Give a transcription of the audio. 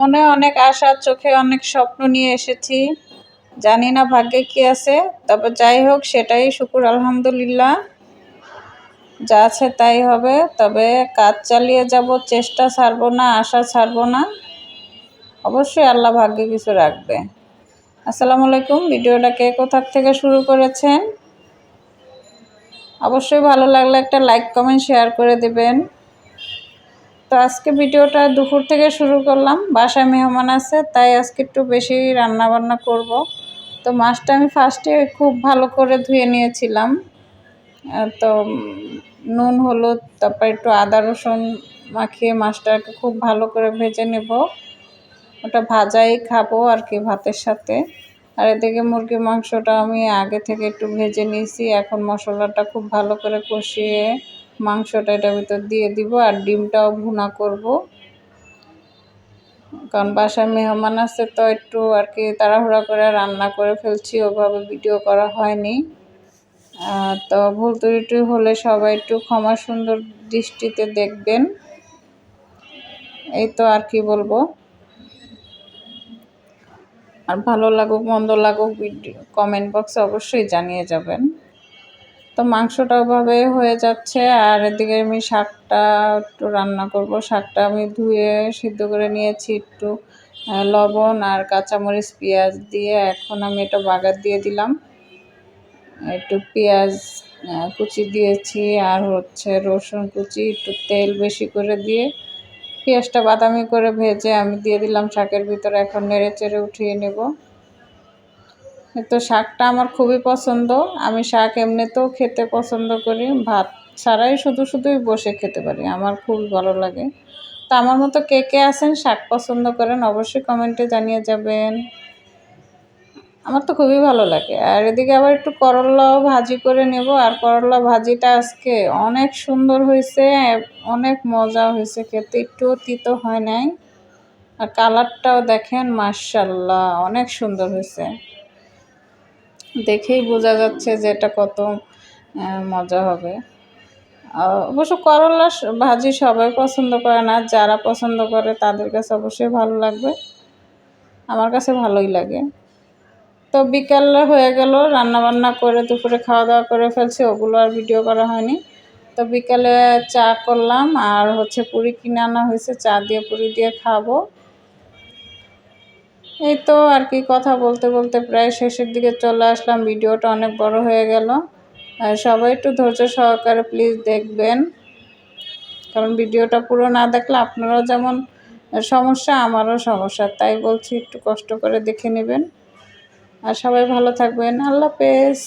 মনে অনেক আশা, চোখে অনেক স্বপ্ন নিয়ে এসেছি। জানি না ভাগ্যে কি আছে, তবে যাই হোক সেটাই শুকুর আলহামদুলিল্লাহ। যা আছে তাই হবে। তবে কাজ চালিয়ে যাব, চেষ্টা ছাড়বো না, আশা ছাড়বো না। অবশ্যই আল্লাহ ভাগ্যে কিছু রাখবে। আসসালামু আলাইকুম। ভিডিওটা কে কোথার থেকে শুরু করেছেন অবশ্যই ভালো লাগলে একটা লাইক কমেন্ট শেয়ার করে দেবেন। তো আজকে ভিডিওটা দুপুর থেকে শুরু করলাম। বাসায় মেহমান আছে, তাই আজকে একটু বেশি রান্না বান্না করব। তো মাছটা আমি ফার্স্টে খুব ভালো করে ধুয়ে নিয়েছিলাম। তো নুন হলুদ তারপর একটু আদা রসুন মাখিয়ে মাছটাকে খুব ভালো করে ভেজে নেব। ওটা ভাজাই খাবো আর কি ভাতের সাথে। আর এদিকে মুরগির মাংসটা আমি আগে থেকে একটু ভেজে নিয়েছি। এখন মশলাটা খুব ভালো করে কষিয়ে মাংসটা এটার ভিতর দিয়ে দিব, আর ডিমটাও ভুনা করব। কারণ বাসায় মেহমান আছে, তো একটু আর কি তাড়াহুড়া করে রান্না করে ফেলছি, ওভাবে ভিডিও করা হয়নি। তো ভুল ত্রুটি হলে সবাই একটু ক্ষমা সুন্দর দৃষ্টিতে দেখবেন। এই তো আর কি বলবো। আর ভালো লাগুক মন্দ লাগুক ভিডিও কমেন্ট বক্সে অবশ্যই জানিয়ে যাবেন। তো মাংসটা ওভাবে হয়ে যাচ্ছে, আর এদিকে আমি শাকটা একটু রান্না করব। শাকটা আমি ধুয়ে সিদ্ধ করে নিয়েছি একটু লবণ আর কাঁচামরিচ পেঁয়াজ দিয়ে। এখন আমি এটা বাগার দিয়ে দিলাম। একটু পেঁয়াজ কুচি দিয়েছি, আর হচ্ছে রসুন কুচি, একটু তেল বেশি করে দিয়ে পেঁয়াজটা বাদামি করে ভেজে আমি দিয়ে দিলাম শাকের ভিতরে। এখন নেড়ে চেড়ে উঠিয়ে নেব। তো শাকটা আমার খুবই পছন্দ। আমি শাক এমনিতেও খেতে পছন্দ করি, ভাত ছাড়াই শুধুই বসে খেতে পারি, আমার খুবই ভালো লাগে। তো আমার মতো কে কে আছেন শাক পছন্দ করেন অবশ্যই কমেন্টে জানিয়ে যাবেন। আমার তো খুবই ভালো লাগে। আর এদিকে আবার একটু করলাও ভাজি করে নেব। আর করলা ভাজিটা আজকে অনেক সুন্দর হয়েছে, অনেক মজা হয়েছে খেতে, একটুও তিতো হয় নাই। আর কালারটাও দেখেন, মাশাআল্লাহ অনেক সুন্দর হয়েছে। দেখেই বোঝা যাচ্ছে যে এটা কত মজা হবে। অবশ্য করলা ভাজি সবাই পছন্দ করে না, যারা পছন্দ করে তাদের কাছে অবশ্যই ভালো লাগবে। আমার কাছে ভালোই লাগে। তো বিকাল হয়ে গেল, রান্নাবান্না করে দুপুরে খাওয়া দাওয়া করে ফেলছি, ওগুলো আর ভিডিও করা হয়নি। তো বিকালে চা করলাম, আর হচ্ছে পুরি কিনে আনা হয়েছে, চা দিয়ে পুরি দিয়ে খাবো। এই তো আর কি, কথা বলতে বলতে প্রায় শেষের দিকে চলে আসলাম। ভিডিওটা অনেক বড় হয়ে গেল। আর সবাই একটু ধৈর্য সহকারে প্লিজ দেখবেন, কারণ ভিডিওটা পুরো না দেখলে আপনারাও যেমন সমস্যা, আমারও সমস্যা। তাই বলছি একটু কষ্ট করে দেখে নেবেন। আর সবাই ভালো থাকবেন। আল্লাহ হাফেজ।